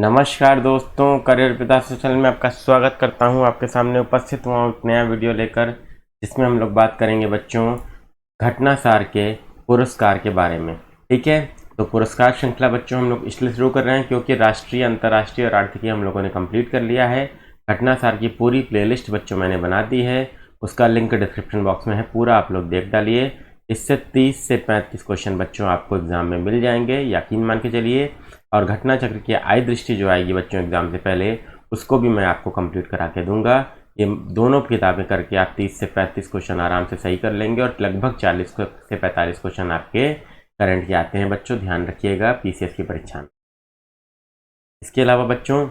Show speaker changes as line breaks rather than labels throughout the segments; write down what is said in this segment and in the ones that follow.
नमस्कार दोस्तों, करियर पिता चैनल में आपका स्वागत करता हूं। आपके सामने उपस्थित हुआ एक नया वीडियो लेकर, जिसमें हम लोग बात करेंगे बच्चों घटनासार के पुरस्कार के बारे में। ठीक है, तो पुरस्कार श्रृंखला बच्चों हम लोग इसलिए शुरू कर रहे हैं क्योंकि राष्ट्रीय, अंतर्राष्ट्रीय और आर्थिकी हम लोगों ने कंप्लीट कर लिया है। घटनासार की पूरी प्लेलिस्ट बच्चों मैंने बना दी है, उसका लिंक डिस्क्रिप्शन बॉक्स में है, पूरा आप लोग देख डालिए। इससे 30 से 35 क्वेश्चन बच्चों आपको एग्जाम में मिल जाएंगे, यकीन मान के चलिए। और घटना चक्र की आय दृष्टि जो आएगी बच्चों एग्जाम से पहले, उसको भी मैं आपको कंप्लीट करा के दूंगा। ये दोनों किताबें करके आप 30 से 35 क्वेश्चन आराम से सही कर लेंगे और लगभग 40 से 45 क्वेश्चन आपके करंट के आते हैं बच्चों, ध्यान रखिएगा पीसीएस की परीक्षा में। इसके अलावा बच्चों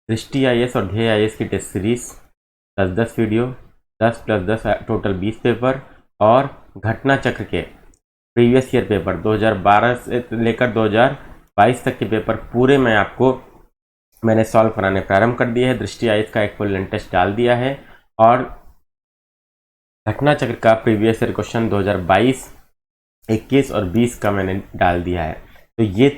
दृष्टि आईएएस और ध्येय आईएएस की test series 10-10 video, 10 + 10 total 20 paper, और घटना चक्र के प्रीवियस ईयर पेपर 2012 से लेकर 2022 तक के पेपर पूरे मैंने सॉल्व कराने प्रारंभ कर दिए है। दृष्टि आईएएस का एक फुल टेस्ट डाल दिया है और घटना चक्र का प्रीवियस ईयर क्वेश्चन 2022, 21 और 20 का मैंने डाल दिया है। तो ये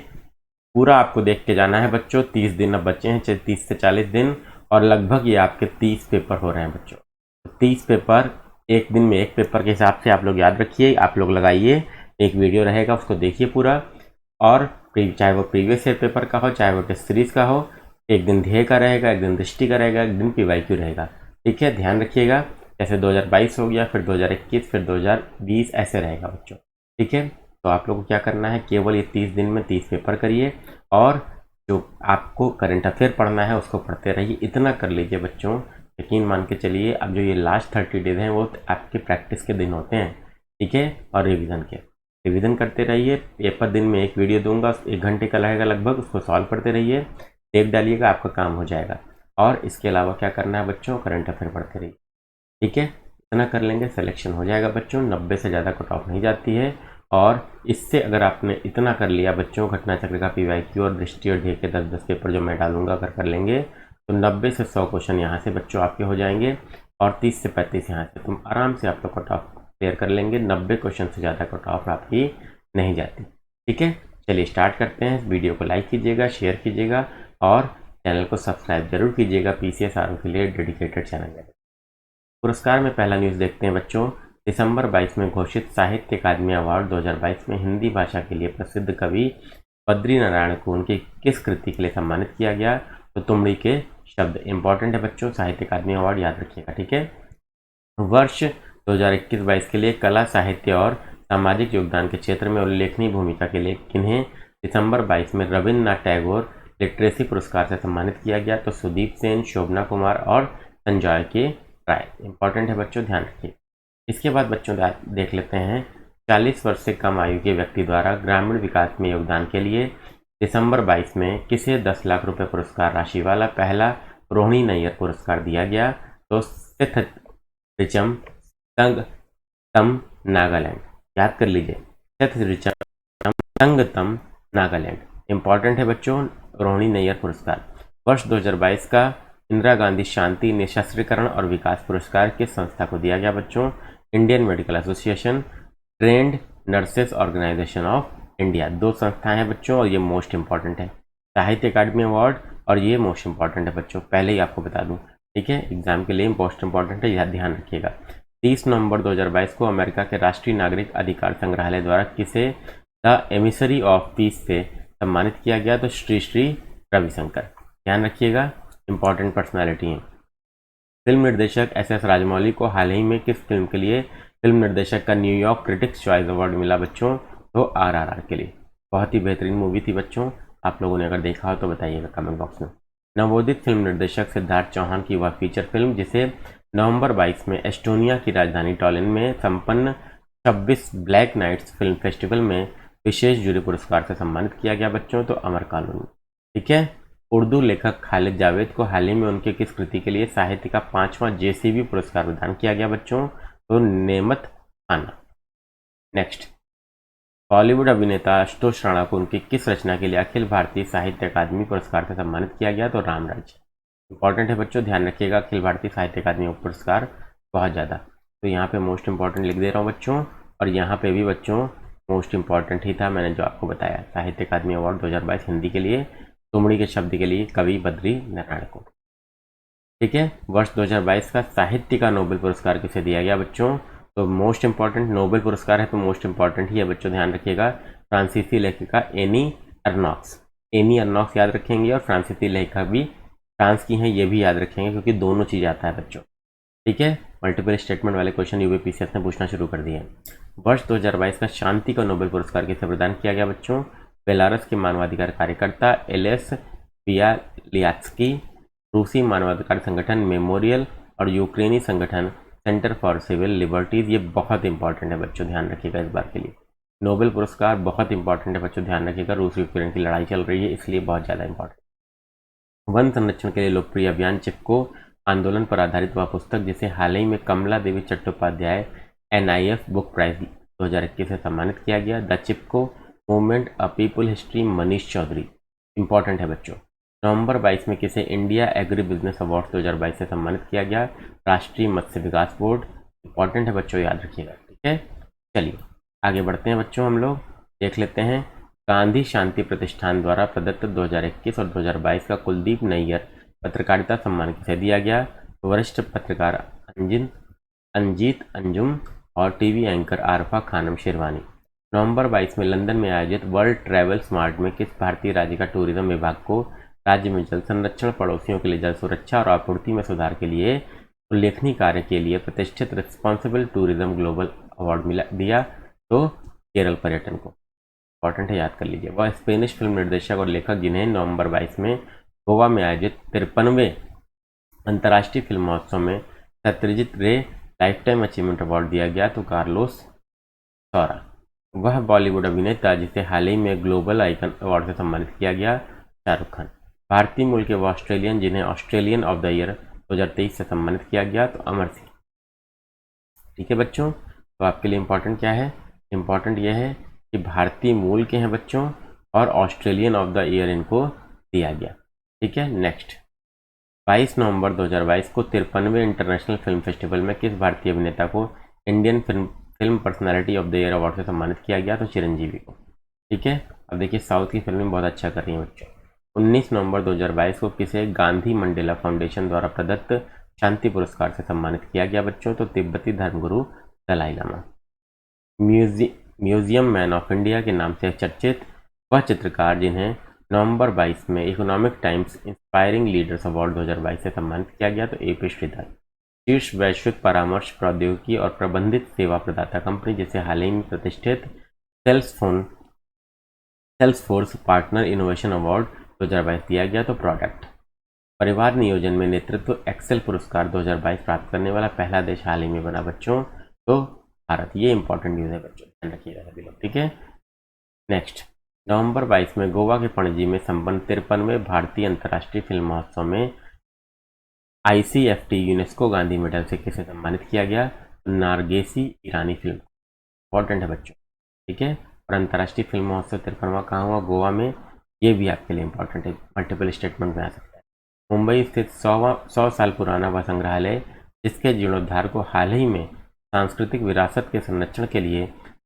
पूरा आपको देख के जाना है बच्चों। 30 दिन अब बचे हैं, 30 से 40 दिन, और लगभग ये आपके 30 पेपर हो रहे हैं बच्चों। तो 30 पेपर, एक दिन में एक पेपर के हिसाब से आप लोग याद रखिए, आप लोग लगाइए। एक वीडियो रहेगा, उसको देखिए पूरा, और चाहे वो प्रीवियस ईयर पेपर का हो, चाहे वो टेस्ट सीरीज का हो, एक दिन ध्येय का रहेगा, एक दिन दृष्टि का रहेगा, एक दिन पीवाईक्यू रहेगा। ठीक है, ध्यान रखिएगा। जैसे 2022 हो गया, फिर 2021, फिर 2020, ऐसे रहेगा बच्चों। ठीक है, तो आप लोग को क्या करना है, केवल ये 30 दिन में 30 पेपर करिए, और जो आपको करंट अफेयर पढ़ना है उसको पढ़ते रहिए। इतना कर लीजिए बच्चों, यकीन मान के चलिए। अब जो ये लास्ट 30 डेज हैं वो आपके प्रैक्टिस के दिन होते हैं। ठीक है, और रिवीजन करते रहिए। पेपर दिन में एक वीडियो दूंगा, 1 घंटे का लगेगा लगभग, उसको सॉल्व करते रहिए, देख डालिएगा, आपका काम हो जाएगा। और इसके अलावा क्या करना है बच्चों, करंट अफेयर पढ़ते रहिए। ठीक है, इतना कर लेंगे, सिलेक्शन हो जाएगा बच्चों। 90 से ज़्यादा कट ऑफ नहीं जाती है। और इससे अगर आपने इतना कर लिया बच्चों, घटना चक्र का पीवाईक्यू और दृष्टि और ध्येय के 10-10 पेपर जो मैं डालूंगा अगर कर लेंगे, तो 90 से 100 क्वेश्चन यहाँ से बच्चों आपके हो जाएंगे, और 30 से 35 यहाँ से तुम आराम से आप लोग कट ऑफ क्लियर कर लेंगे। 90 क्वेश्चन से ज़्यादा कट ऑफ आपकी नहीं जाती। ठीक है, चलिए स्टार्ट करते हैं। वीडियो को लाइक कीजिएगा, शेयर कीजिएगा, और चैनल को सब्सक्राइब जरूर कीजिएगा। पीसीएस आरओ के लिए डेडिकेटेड चैनल है। पुरस्कार में पहला न्यूज़ देखते हैं बच्चों। दिसंबर 22 में घोषित साहित्य अकादमी अवार्ड 2022 में हिंदी भाषा के लिए प्रसिद्ध कवि बद्री नारायण को उनकी किस कृति के लिए सम्मानित किया गया? तो तुमड़ी के शब्द। इंपॉर्टेंट है बच्चों, साहित्य अकादमी अवार्ड याद रखिएगा। ठीक है, वर्ष 2021-22 के लिए कला, साहित्य और सामाजिक योगदान के क्षेत्र में उल्लेखनीय भूमिका के लिए किन्हें दिसंबर 22 में रविन्द्रनाथ टैगोर लिटरेसी पुरस्कार से सम्मानित किया गया? तो सुदीप सेन, शोभना कुमार और संजय के राय। इंपॉर्टेंट है बच्चों, ध्यान रखिए। इसके बाद बच्चों देख लेते हैं, 40 वर्ष से कम आयु के व्यक्ति द्वारा ग्रामीण विकास में योगदान के लिए दिसंबर 22 में किसे 10 लाख रुपए पुरस्कार राशि वाला पहला रोहिणी नैयर पुरस्कार दिया गया? तो सिथ रिचम तम नागालैंड, याद कर लीजिए, सिथ रिचम तम नागालैंड। इंपॉर्टेंट है बच्चों, रोहिणी नैयर पुरस्कार। वर्ष 2022 का इंदिरा गांधी शांति, निशस्त्रीकरण और विकास पुरस्कार किस संस्था को दिया गया बच्चों? Indian medical association, trained nurses organisation of India. 2 संस्थाएं हैं बच्चों, और ये मोस्ट इंपॉर्टेंट है। साहित्य अकादमी अवार्ड, और ये मोस्ट इंपॉर्टेंट है बच्चों, पहले ही आपको बता दूं। ठीक है, एग्जाम के लिए मोस्ट इंपॉर्टेंट है, यह ध्यान रखिएगा। 30 नवंबर 2022 को अमेरिका के राष्ट्रीय नागरिक अधिकार संग्रहालय द्वारा किसे द एमिसरी ऑफ पीस से सम्मानित किया गया? तो श्री रविशंकर। ध्यान रखिएगा, इंपॉर्टेंट पर्सनालिटी हैं। फिल्म निर्देशक एस राजमौली को हाल ही में किस फिल्म के लिए फिल्म निर्देशक का न्यूयॉर्क क्रिटिक्स चॉइस अवार्ड मिला बच्चों? तो RRR के लिए। बहुत ही बेहतरीन मूवी थी बच्चों, आप लोगों ने अगर देखा हो तो बताइएगा कमेंट बॉक्स में। नवोदित फिल्म निर्देशक सिद्धार्थ चौहान की वह फीचर फिल्म जिसे नवंबर 22 में एस्टोनिया की राजधानी टॉलिन में संपन्न 26 ब्लैक नाइट्स फिल्म फेस्टिवल में विशेष जूरी पुरस्कार से सम्मानित किया गया बच्चों? तो अमर कानून। ठीक है, उर्दू लेखक खालिद जावेद को हाल ही में उनके किस कृति के लिए साहित्य का 5वां JCB पुरस्कार प्रदान किया गया बच्चों? तो नेमत खाना। नेक्स्ट, बॉलीवुड अभिनेता आशुतोष राणा को उनकी किस रचना के लिए अखिल भारतीय साहित्य अकादमी पुरस्कार से सम्मानित किया गया? तो रामराज। इंपॉर्टेंट है बच्चों, ध्यान रखिएगा, अखिल भारतीय साहित्य अकादमी पुरस्कार बहुत ज़्यादा। तो यहाँ पे मोस्ट इंपॉर्टेंट लिख दे रहा हूँ बच्चों, और यहाँ पे भी बच्चों मोस्ट इंपॉर्टेंट ही था मैंने जो आपको बताया, साहित्य अकादमी अवार्ड 2022 हिंदी के लिए तुमड़ी के शब्द के लिए कवि बद्री नारायण को। ठीक है, वर्ष 2022 का साहित्य का नोबेल पुरस्कार किसे दिया गया बच्चों? तो मोस्ट इंपॉर्टेंट नोबेल पुरस्कार है तो मोस्ट इंपॉर्टेंट ही है बच्चों, ध्यान रखिएगा। फ्रांसीसी लेखिका एनी अर्नॉक्स, एनी अर्नॉक्स याद रखेंगे, और फ्रांसीसी लेखिका भी फ्रांस की हैं ये भी याद रखेंगे, क्योंकि दोनों चीज़ आता है बच्चों। ठीक है, मल्टीपल स्टेटमेंट वाले क्वेश्चन यूपीपीसीएस ने पूछना शुरू कर दिए। वर्ष 2022 का शांति का नोबेल पुरस्कार किसे प्रदान किया गया बच्चों? बेलारस के मानवाधिकार कार्यकर्ता एलेस बियालियात्स्की, रूसी मानवाधिकार संगठन मेमोरियल, और यूक्रेनी संगठन सेंटर फॉर सिविल लिबर्टीज। ये बहुत इंपॉर्टेंट है बच्चों, ध्यान रखिएगा इस बार के लिए। नोबेल पुरस्कार बहुत इंपॉर्टेंट है बच्चों, ध्यान रखिएगा। रूस यूक्रेन की लड़ाई चल रही है इसलिए बहुत ज़्यादा इंपॉर्टेंट। वन संरक्षण के लिए लोकप्रिय अभियान चिपको आंदोलन पर आधारित वह पुस्तक जिसे हाल ही में Kamala Devi Chattopadhyay NIF book prize 2021 से सम्मानित किया गया। The Chipko movement a people history, Manish Chaudhary. Important है बच्चों। नवंबर 22 में किसे इंडिया एग्री बिजनेस अवार्ड 2022 से सम्मानित किया गया? राष्ट्रीय मत्स्य विकास बोर्ड। इंपॉर्टेंट है बच्चों, याद रखिएगा। ठीक है, चलिए आगे बढ़ते हैं बच्चों। हम लोग देख लेते हैं गांधी शांति प्रतिष्ठान द्वारा प्रदत्त 2021 और 2022 का कुलदीप नैयर पत्रकारिता सम्मान किसे दिया गया? वरिष्ठ पत्रकार अंजीत अंजुम और टीवी एंकर आरफा खानम शेरवानी। नवंबर 22 में लंदन में आयोजित वर्ल्ड ट्रैवल स्मार्ट में किस भारतीय राज्य का टूरिज्म विभाग को राज्य में जल संरक्षण, पड़ोसियों के लिए जल सुरक्षा और आपूर्ति में सुधार के लिए उल्लेखनीय कार्य के लिए प्रतिष्ठित रिस्पॉन्सिबल टूरिज्म ग्लोबल अवार्ड दिया? तो केरल पर्यटन को। इंपॉर्टेंट है, याद कर लीजिए। वह स्पेनिश फिल्म निर्देशक और लेखक जिन्हें नवंबर 22 में गोवा में आयोजित 53वें अंतर्राष्ट्रीय फिल्म महोत्सव में सत्यजीत रे लाइफ टाइम अचीवमेंट अवार्ड दिया गया? तो कार्लोस सौरा। वह बॉलीवुड अभिनेता जिसे हाल ही में ग्लोबल आइकन अवार्ड से सम्मानित किया गया? शाहरुख खान। भारतीय मूल के वह ऑस्ट्रेलियन जिन्हें ऑस्ट्रेलियन ऑफ द ईयर 2023 से सम्मानित किया गया? तो अमर सिंह। ठीक है बच्चों, तो आपके लिए इंपॉर्टेंट क्या है? इंपॉर्टेंट यह है कि भारतीय मूल के हैं बच्चों और ऑस्ट्रेलियन ऑफ द ईयर इनको दिया गया। ठीक है, नेक्स्ट 22 नवंबर 2022 को 53वें इंटरनेशनल फिल्म फेस्टिवल में किस भारतीय अभिनेता को Indian film personality of the year award से सम्मानित किया गया? तो चिरंजीवी को। ठीक है, अब देखिए साउथ की फिल्में बहुत अच्छा कर रही हैं बच्चों। 19 नवंबर 2022 को किसे गांधी मंडेला फाउंडेशन द्वारा प्रदत्त शांति पुरस्कार से सम्मानित किया गया बच्चों? तो तिब्बती धर्मगुरु Dalai Lama. Museum man of India के नाम से चर्चित वह चित्रकार जिन्हें नवंबर 22 में economic times inspiring leaders award 2022 से सम्मानित किया गया? तो AP श्रीधर। शीर्ष वैश्विक परामर्श प्रौद्योगिकी और प्रबंधित सेवा प्रदाता कंपनी जिसे हाल ही में प्रतिष्ठित सेल्सफोर्स पार्टनर इनोवेशन अवार्ड 2022 दिया गया? तो प्रोडक्ट। परिवार नियोजन में नेतृत्व एक्सेल पुरस्कार 2022 प्राप्त करने वाला पहला देश हाल ही में बना बच्चों? तो भारत। ये इंपॉर्टेंट न्यूज़ है बच्चों, ध्यान रखिएगा सभी लोग। ठीक है, नेक्स्ट नवंबर 22 में गोवा के पणजी में संपन्न 53वें भारतीय अंतर्राष्ट्रीय फिल्म महोत्सव में ICFT यूनेस्को गांधी मेडल से किसे सम्मानित किया गया? नारगेसी ईरानी फिल्म। इंपॉर्टेंट है बच्चों। ठीक है, और अंतर्राष्ट्रीय फिल्म महोत्सव 53वां कहाँ हुआ? गोवा में। ये भी आपके लिए इंपॉर्टेंट है, मल्टीपल स्टेटमेंट में आ सकता है। मुंबई स्थित 100 साल पुराना वह संग्रहालय जिसके जीर्णोद्धार को हाल ही में सांस्कृतिक विरासत के संरक्षण के लिए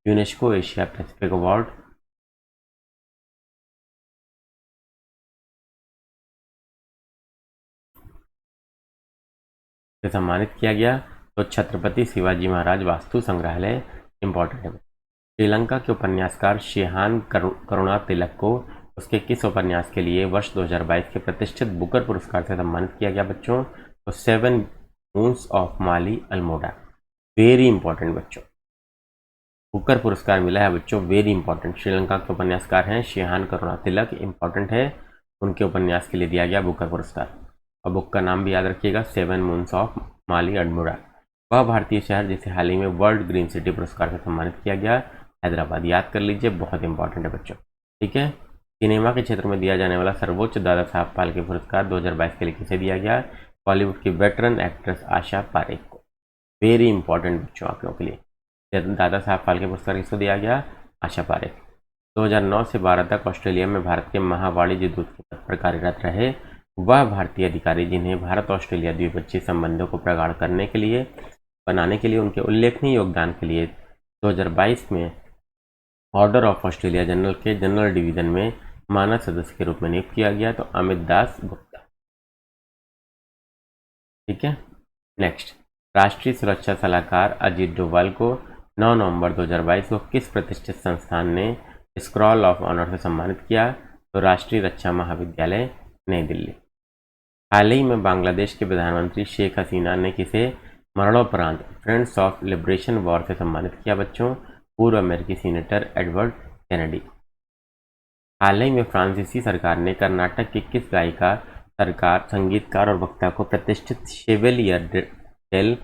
यूनेस्को एशिया पैसिफिक अवार्ड से सम्मानित किया गया? तो छत्रपति शिवाजी महाराज वास्तु संग्रहालय। इंपॉर्टेंट है। श्रीलंका के उपन्यासकार शिहान करुणा तिलक को उसके किस उपन्यास के लिए वर्ष 2022 के प्रतिष्ठित बुकर पुरस्कार से सम्मानित किया गया बच्चों? तो 7 moons of Mali Almora. Very important बच्चों, बुकर पुरस्कार मिला है बच्चों, वेरी इंपॉर्टेंट। श्रीलंका के उपन्यासकार हैं शिहान करुणा तिलक, इंपॉर्टेंट है। उनके उपन्यास के लिए दिया गया बुकर पुरस्कार। और बुक का नाम भी याद रखिएगा, 7 मून्स ऑफ माली अल्मोडा। वह भारतीय शहर जिसे हाल ही में वर्ल्ड ग्रीन सिटी पुरस्कार से सम्मानित किया गया? हैदराबाद। याद कर लीजिए, बहुत इंपॉर्टेंट है बच्चों। ठीक है, सिनेमा के क्षेत्र में दिया जाने वाला सर्वोच्च दादा साहब फाल्के पुरस्कार 2022 के लिए किसे दिया गया? बॉलीवुड की वेटरन एक्ट्रेस आशा पारेख को। वेरी इंपॉर्टेंट बच्चों आप लोगों के लिए। दादा साहब फाल्के पुरस्कार किसको दिया गया? आशा पारेख। 2009 से 12 तक ऑस्ट्रेलिया में भारत के महावाणिज्य दूत के पद पर कार्यरत रहे वह भारतीय अधिकारी जिन्हें भारत ऑस्ट्रेलिया द्विपक्षीय संबंधों को प्रगाढ़ बनाने के लिए उनके उल्लेखनीय योगदान के लिए 2022 में ऑर्डर ऑफ ऑस्ट्रेलिया जनरल के जनरल डिवीजन में मानद सदस्य के रूप में नियुक्त किया गया, तो अमित दास गुप्ता। ठीक है। नेक्स्ट, राष्ट्रीय सुरक्षा सलाहकार अजीत डोभाल को 9 नवंबर 2022 को किस प्रतिष्ठित संस्थान ने स्क्रॉल ऑफ ऑनर से सम्मानित किया, तो राष्ट्रीय रक्षा महाविद्यालय नई दिल्ली। हाल ही में बांग्लादेश के प्रधानमंत्री शेख हसीना ने किसे मरणोपरांत फ्रेंड्स ऑफ लिबरेशन वॉर से सम्मानित किया बच्चों, पूर्व अमेरिकी सीनेटर एडवर्ड कैनेडी। हाल ही में फ्रांसीसी सरकार ने कर्नाटक की किस गायिका, सरकार, संगीतकार और वक्ता को प्रतिष्ठित Chevalier Del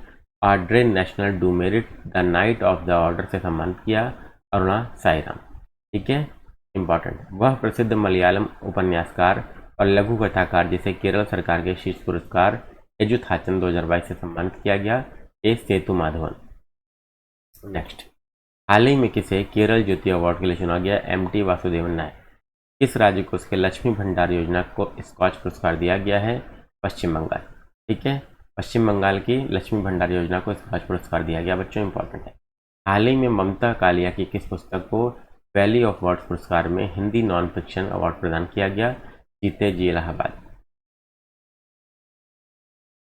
Ordre National Du Merite the knight of the order से सम्मानित किया, अरुणा साईराम। ठीक है, इंपॉर्टेंट। वह प्रसिद्ध मलयालम उपन्यासकार और लघु कथाकार जिसे केरल सरकार के शीर्ष पुरस्कार एजुथाचन 2022 से सम्मानित किया गया, ए सेतु माधवन। नेक्स्ट, हाल ही में किसे केरल ज्योति अवार्ड के लिए चुना गया, एमटी वासुदेवन नायक। किस राज्य को उसके लक्ष्मी भंडार योजना को स्कॉच पुरस्कार दिया गया है, पश्चिम बंगाल। ठीक है, पश्चिम बंगाल की लक्ष्मी भंडार योजना को स्कॉच पुरस्कार दिया गया बच्चों, इंपॉर्टेंट है। हाल ही में ममता कालिया की किस पुस्तक को वैली ऑफ वर्ड्स पुरस्कार में हिंदी नॉन फिक्शन अवार्ड प्रदान किया गया, जीते जी इलाहाबाद।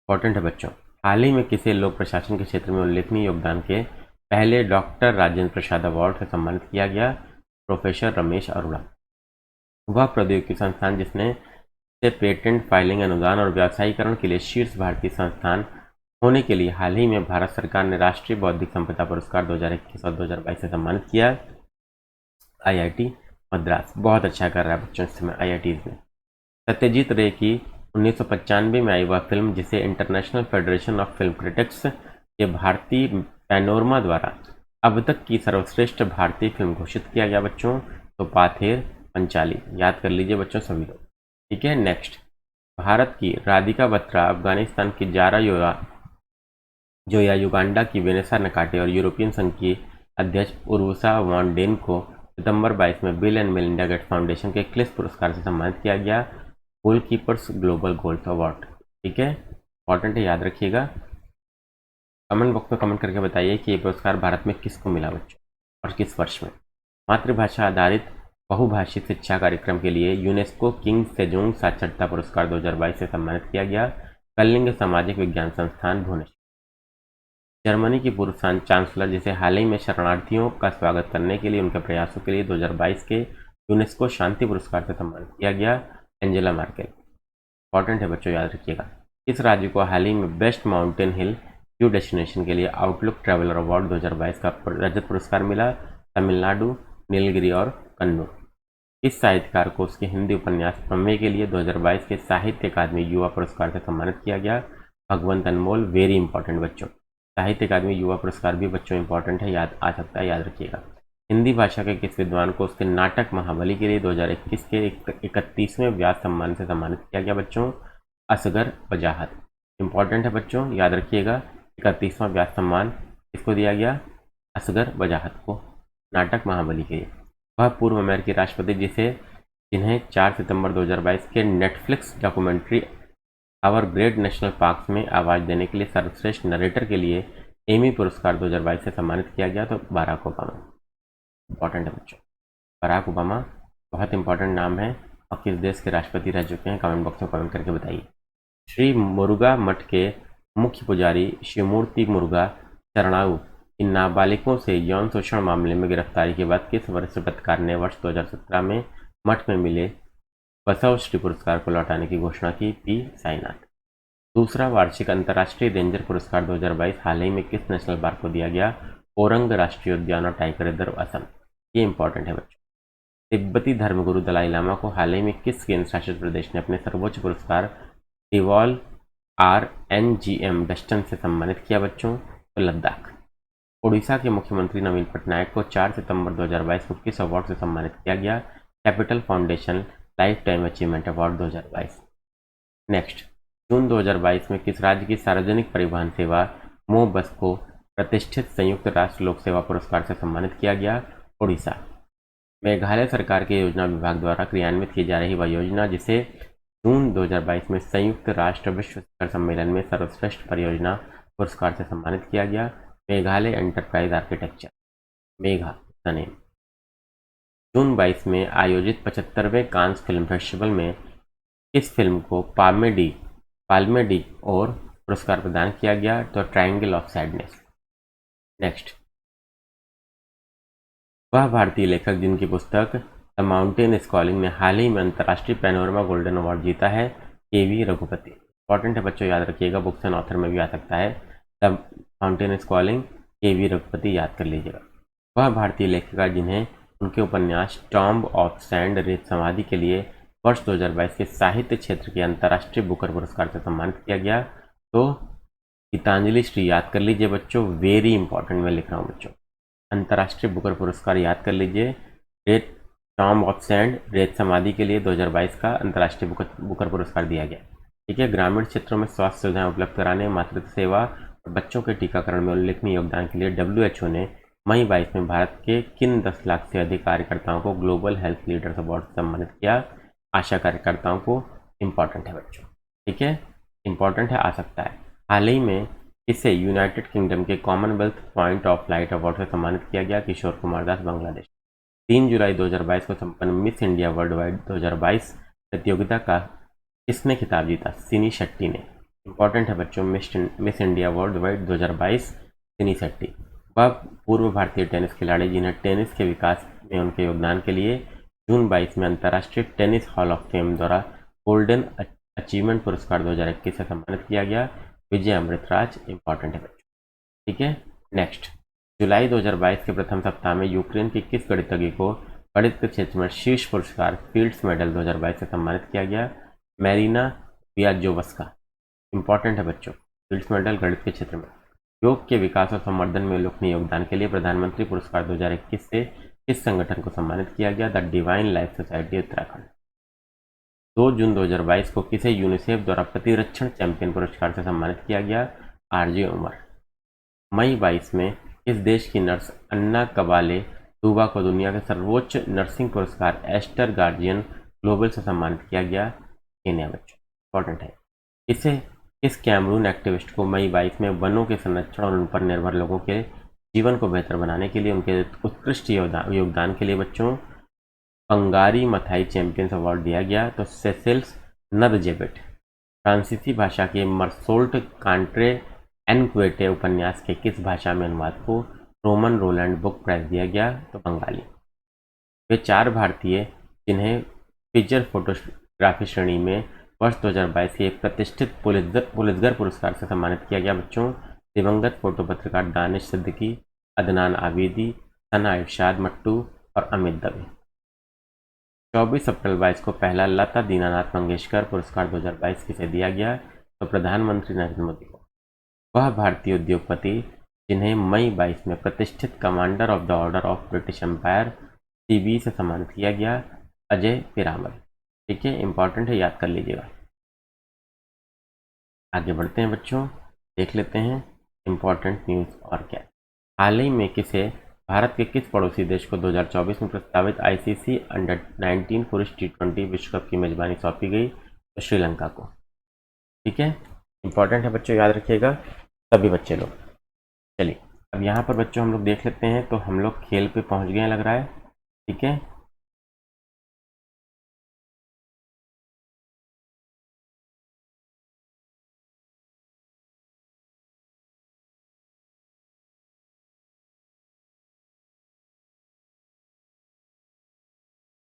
इंपॉर्टेंट है बच्चों। हाल ही में किसे लोक प्रशासन के क्षेत्र में उल्लेखनीय योगदान के पहले डॉक्टर राजेंद्र प्रसाद अवार्ड से सम्मानित किया गया, प्रोफेसर रमेश अरोड़ा। वह प्रौद्योगिकी संस्थान जिसने से पेटेंट फाइलिंग, अनुदान और व्यावसायीकरण के लिए शीर्ष भारतीय संस्थान होने के लिए हाल ही में भारत सरकार ने राष्ट्रीय बौद्धिक संपदा पुरस्कार 2021 और 2022 से सम्मानित किया, आईआईटी मद्रास। बहुत अच्छा कर रहा है बच्चों इस समय आईआईटी में। सत्यजीत रे की 1995 में आई वह फिल्म जिसे international federation of film critics के भारतीय पैनोरमा द्वारा अब तक की सर्वश्रेष्ठ भारतीय फिल्म घोषित किया गया बच्चों, तो पाथेर पंचाली। याद कर लीजिए बच्चों सभी लोग। ठीक है। नेक्स्ट, भारत की राधिका बत्रा, अफगानिस्तान की जारा जोया, युगांडा की वेनेसा नकाटे और यूरोपियन संघ की अध्यक्ष उर्सुला वॉन डेन को सितंबर 22 में bill and Melinda Gates foundation के क्लिस पुरस्कार से सम्मानित किया गया, गोल कीपर्स ग्लोबल गोल्स अवार्ड। ठीक है, इंपॉर्टेंट है, याद रखिएगा। कमेंट बॉक्स में कमेंट करके बताइए कि ये पुरस्कार भारत में किसको मिला बच्चों और किस वर्ष में। मातृभाषा आधारित बहुभाषी शिक्षा कार्यक्रम के लिए यूनेस्को किंग सेजोंग साक्षरता पुरस्कार 2022 से सम्मानित किया गया, कलिंग सामाजिक विज्ञान संस्थान भुवनेश्वर। जर्मनी की पूर्व चांसलर जिसे हाल ही में शरणार्थियों का स्वागत करने के लिए उनके प्रयासों के लिए 2022 के यूनेस्को शांति पुरस्कार से सम्मानित किया गया, एंजेला मार्केल। इंपॉर्टेंट है बच्चों, याद रखिएगा। किस राज्य को हाल ही में बेस्ट माउंटेन हिल व्यू डेस्टिनेशन के लिए आउटलुक ट्रैवलर अवार्ड 2022 का रजत पुरस्कार मिला, तमिलनाडु, नीलगिरी और कन्नूर। इस साहित्यकार को उसके हिंदी उपन्यास प्रमेय के लिए 2022 के साहित्य अकादमी युवा पुरस्कार से सम्मानित किया गया, भगवंत अनमोल। वेरी इंपॉर्टेंट बच्चों, साहित्य अकादमी युवा पुरस्कार भी बच्चों इंपॉर्टेंट है, याद आ सकता है, याद रखिएगा। हिंदी भाषा के किस विद्वान को उसके नाटक महाबली के लिए 2021 के 31वें व्यास सम्मान से सम्मानित किया गया बच्चों, असगर वजाहत। इंपॉर्टेंट है बच्चों, याद रखिएगा। 31वां व्यास सम्मान किसको दिया गया, असगर वजाहत को, नाटक महाबली के लिए। वह पूर्व अमेरिकी राष्ट्रपति जिन्हें 4 सितंबर 2022 के Netflix documentary our great national parks में आवाज़ देने के लिए सर्वश्रेष्ठ नरेटर के लिए एमी पुरस्कार 2022 से सम्मानित किया गया, तो बराक ओबामा। इंपॉर्टेंट है बच्चों, बराक ओबामा बहुत इंपॉर्टेंट नाम है और किस देश के राष्ट्रपति रह चुके हैं, कमेंट बॉक्स में कमेंट करके बताइए। श्री मुरुगा मठ के मुख्य पुजारी शिवमूर्ति मुरुगा शरणाऊ इन नाबालिगों से यौन शोषण मामले में गिरफ्तारी के बाद किस वरिष्ठ पत्रकार ने वर्ष 2017 में मठ में मिले बसव श्री पुरस्कार को लौटाने की घोषणा की, पी साईनाथ। दूसरा वार्षिक अंतर्राष्ट्रीय रेंजर पुरस्कार 2022 हाल ही में किस नेशनल पार्क को दिया गया, ओरंग राष्ट्रीय उद्यान और टाइगर रिजर्व असम। ये इंपॉर्टेंट है बच्चों। तिब्बती धर्मगुरु दलाई लामा को हाल ही में किस केंद्र शासित प्रदेश ने अपने सर्वोच्च पुरस्कार डिवॉल RNGM डस्टन से सम्मानित किया बच्चों, तो लद्दाख। ओडिशा के मुख्यमंत्री नवीन पटनायक को 4 सितंबर 2022 को किस अवार्ड से सम्मानित किया गया, Capital Foundation lifetime achievement award 2022। Next, जून 2022 में किस राज्य की सार्वजनिक परिवहन सेवा मो बस को प्रतिष्ठित संयुक्त राष्ट्र लोक सेवा पुरस्कार से सम्मानित किया गया, ओडिशा। मेघालय सरकार के योजना विभाग द्वारा क्रियान्वित की जा रही वह योजना जिसे जून 2022 में संयुक्त राष्ट्र विश्व शिखर सम्मेलन में सर्वश्रेष्ठ परियोजना पुरस्कार से सम्मानित किया गया, Meghalaya enterprise architecture, Megha the name. जून 22 में आयोजित 75वें कांस फिल्म फेस्टिवल में इस फिल्म को पाल्मे डी और पुरस्कार प्रदान किया गया, तो ट्रायंगल ऑफ सैडनेस। नेक्स्ट, वह भारतीय लेखक जिनकी पुस्तक द माउंटेन इज कॉलिंग ने हाल ही में अंतर्राष्ट्रीय पैनोरमा गोल्डन अवार्ड जीता है, के.वी. रघुपति। इंपॉर्टेंट है बच्चों, याद रखिएगा, बुक्स एंड ऑथर में भी आ सकता है। The mountain is calling, KV. Raghupati, याद कर लीजिएगा। वह भारतीय लेखिका जिन्हें उनके उपन्यास टॉम्ब ऑफ सैंड, रेत समाधि के लिए वर्ष 2022 के साहित्य क्षेत्र के अंतर्राष्ट्रीय बुकर पुरस्कार से सम्मानित किया गया, तो गीतांजलि श्री, याद कर लीजिए बच्चों, वेरी इंपॉर्टेंट मैं लिख रहा हूँ बच्चों। अंतर्राष्ट्रीय बुकर पुरस्कार याद कर लीजिए। रेत टॉम्ब ऑफ सैंड, रेत समाधि के लिए 2022 का अंतर्राष्ट्रीय बुकर पुरस्कार दिया गया। ठीक है। ग्रामीण क्षेत्रों में स्वास्थ्य सुविधाएं उपलब्ध कराने, मातृत्व सेवा और बच्चों के टीकाकरण में उल्लेखनीय योगदान के लिए WHO ने मई 22 में भारत के किन 10 लाख से अधिक कार्यकर्ताओं को ग्लोबल हेल्थ लीडर्स अवार्ड से सम्मानित किया? आशा कार्यकर्ताओं को। इंपॉर्टेंट है बच्चों, ठीक है, इंपॉर्टेंट है, आ सकता है। हाल ही में इसे यूनाइटेड किंगडम के Commonwealth point of light award से सम्मानित किया गया? किशोर कुमार दास, बांग्लादेश। 3 जुलाई 2022 को संपन्न मिस इंडिया वर्ल्ड वाइड 2022 प्रतियोगिता का किसने खिताब जीता? सिनी शेट्टी ने। इंपॉर्टेंट है बच्चों, मिस इंडिया वर्ल्ड वाइड 2022 सिनी शेट्टी। वह पूर्व भारतीय टेनिस खिलाड़ी जिन्हें टेनिस के विकास में उनके योगदान के लिए जून 22 में अंतर्राष्ट्रीय टेनिस हॉल ऑफ फेम द्वारा गोल्डन अचीवमेंट पुरस्कार 2021 से सम्मानित किया गया? विजय अमृतराज। इंपॉर्टेंट है बच्चों, ठीक है। नेक्स्ट, जुलाई 2022 के प्रथम सप्ताह में यूक्रेन के किस गणितज्ञ को गणित के क्षेत्र में शीर्ष पुरस्कार फील्ड्स मेडल 2022 से सम्मानित किया गया? मैरिना वियाजोवस्का। इंपॉर्टेंट है बच्चों, फील्ड्स मेडल गणित के क्षेत्र में। योग के विकास और संवर्धन में उल्लेखनीय योगदान के लिए प्रधानमंत्री पुरस्कार 2021 से किस संगठन को सम्मानित किया गया? The divine life society Uttarakhand. 2 जून 2022 को किसे यूनिसेफ द्वारा प्रतिरक्षण चैंपियन पुरस्कार से सम्मानित किया गया? आरजे उमर। मई 22 में किस देश की नर्स अन्ना कबाले टूबा को दुनिया के सर्वोच्च नर्सिंग पुरस्कार एस्टर गार्जियन ग्लोबल से सम्मानित किया गया? केन्या बच्चों। इंपॉर्टेंट है। इस कैमरून एक्टिविस्ट को मई 22 में वनों के संरक्षण और उन पर निर्भर लोगों के जीवन को बेहतर बनाने के लिए उनके उत्कृष्ट योगदान के लिए बच्चों पंगारी मथाई चैंपियंस अवार्ड दिया गया? तो सेसिल्स नदजेबिट। फ्रांसीसी भाषा के मर्सोल्ट कांट्रे एनक्वेटे उपन्यास के किस भाषा में अनुवाद को रोमन रोलैंड बुक प्राइज दिया गया? तो बंगाली। वे 4 भारतीय जिन्हें फीचर फोटोग्राफी श्रेणी में वर्ष 2022 के प्रतिष्ठित पुलित्जर पुरस्कार से सम्मानित किया गया बच्चों? दिवंगत फोटो पत्रकार दानिश सिद्दीकी, अदनान आबिदी, सना इरशाद मट्टू और अमित दवे। 24 अप्रैल 22 को पहला लता दीनानाथ मंगेशकर पुरस्कार 2022 किसे दिया गया? तो प्रधानमंत्री नरेंद्र मोदी को। वह भारतीय उद्योगपति जिन्हें मई 22 में प्रतिष्ठित commander of the order of British empire CBE से सम्मानित किया गया? अजय पिरामल। ठीक है, इंपॉर्टेंट है, याद कर लीजिएगा। आगे बढ़ते हैं बच्चों, देख लेते हैं इंपॉर्टेंट न्यूज़ और क्या। हाल ही में किसे भारत के किस पड़ोसी देश को 2024 में प्रस्तावित ICC अंडर-19 पुरुष T20 विश्व कप की मेजबानी सौंपी गई? तो श्रीलंका को। ठीक है, इंपॉर्टेंट है बच्चों, याद रखिएगा सभी बच्चे लोग। चलिए अब यहाँ पर बच्चों हम लोग देख लेते हैं, तो हम लोग खेल पे पहुँच गए हैं लग रहा है। ठीक है,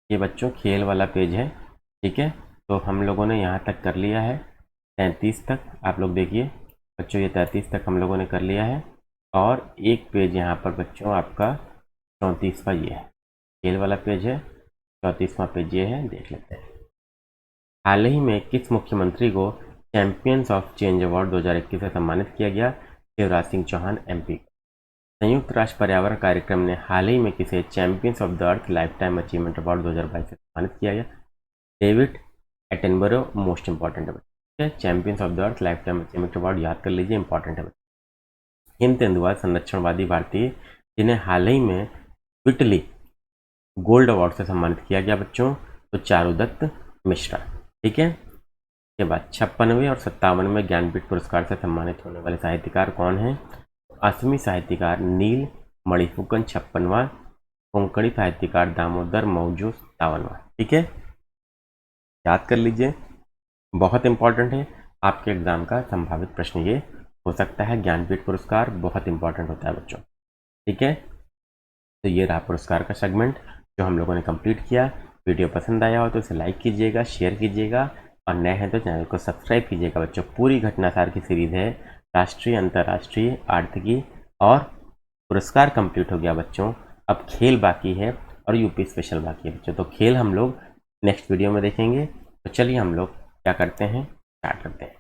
ये बच्चों खेल वाला पेज है। ठीक है, तो हम लोगों ने यहाँ तक कर लिया है 33 तक। आप लोग देखिए बच्चों, ये 33 तक हम लोगों ने कर लिया है, और एक पेज यहाँ पर बच्चों आपका 34वां ये है, खेल वाला पेज है। 34वां पेज ये है, देख लेते हैं। हाल ही में किस मुख्यमंत्री को चैंपियंस ऑफ चेंज अवार्ड 2021 से सम्मानित किया गया? शिवराज सिंह चौहान MP। संयुक्त राष्ट्र पर्यावरण कार्यक्रम ने हाल ही में किसे champions of the earth life time achievement award 2022 से सम्मानित किया गया? David Attenborough. मोस्ट इंपॉर्टेंट है, champions of the earth life time achievement award याद कर लीजिए, इंपॉर्टेंट है। हिम तेंदुआ संरक्षणवादी भारतीय जिन्हें हाल ही में विटली गोल्ड अवार्ड से सम्मानित किया गया बच्चों? तो चारुदत्त मिश्रा। ठीक है, के बाद 56वें और 57वें ज्ञानपीठ पुरस्कार से सम्मानित होने वाले साहित्यकार कौन हैं? असमी साहित्यकार नील मणिफुकन 56वां, कोंकणी साहित्यकार दामोदर मौजू सावरकर। ठीक है, याद कर लीजिए, बहुत इंपॉर्टेंट है, आपके एग्जाम का संभावित प्रश्न ये हो सकता है। ज्ञानपीठ पुरस्कार बहुत इंपॉर्टेंट होता है बच्चों। ठीक है, तो ये रहा पुरस्कार का सेगमेंट जो हम लोगों ने कंप्लीट किया। वीडियो पसंद आया हो तो इसे लाइक कीजिएगा, शेयर कीजिएगा और नए हैं तो चैनल को सब्सक्राइब कीजिएगा बच्चों। पूरी घटनासार की सीरीज है, राष्ट्रीय, अंतर्राष्ट्रीय, आर्थिकी और पुरस्कार कंप्लीट हो गया बच्चों। अब खेल बाकी है और यूपी स्पेशल बाकी है बच्चों। तो खेल हम लोग नेक्स्ट वीडियो में देखेंगे। तो चलिए हम लोग क्या करते हैं, स्टार्ट करते हैं।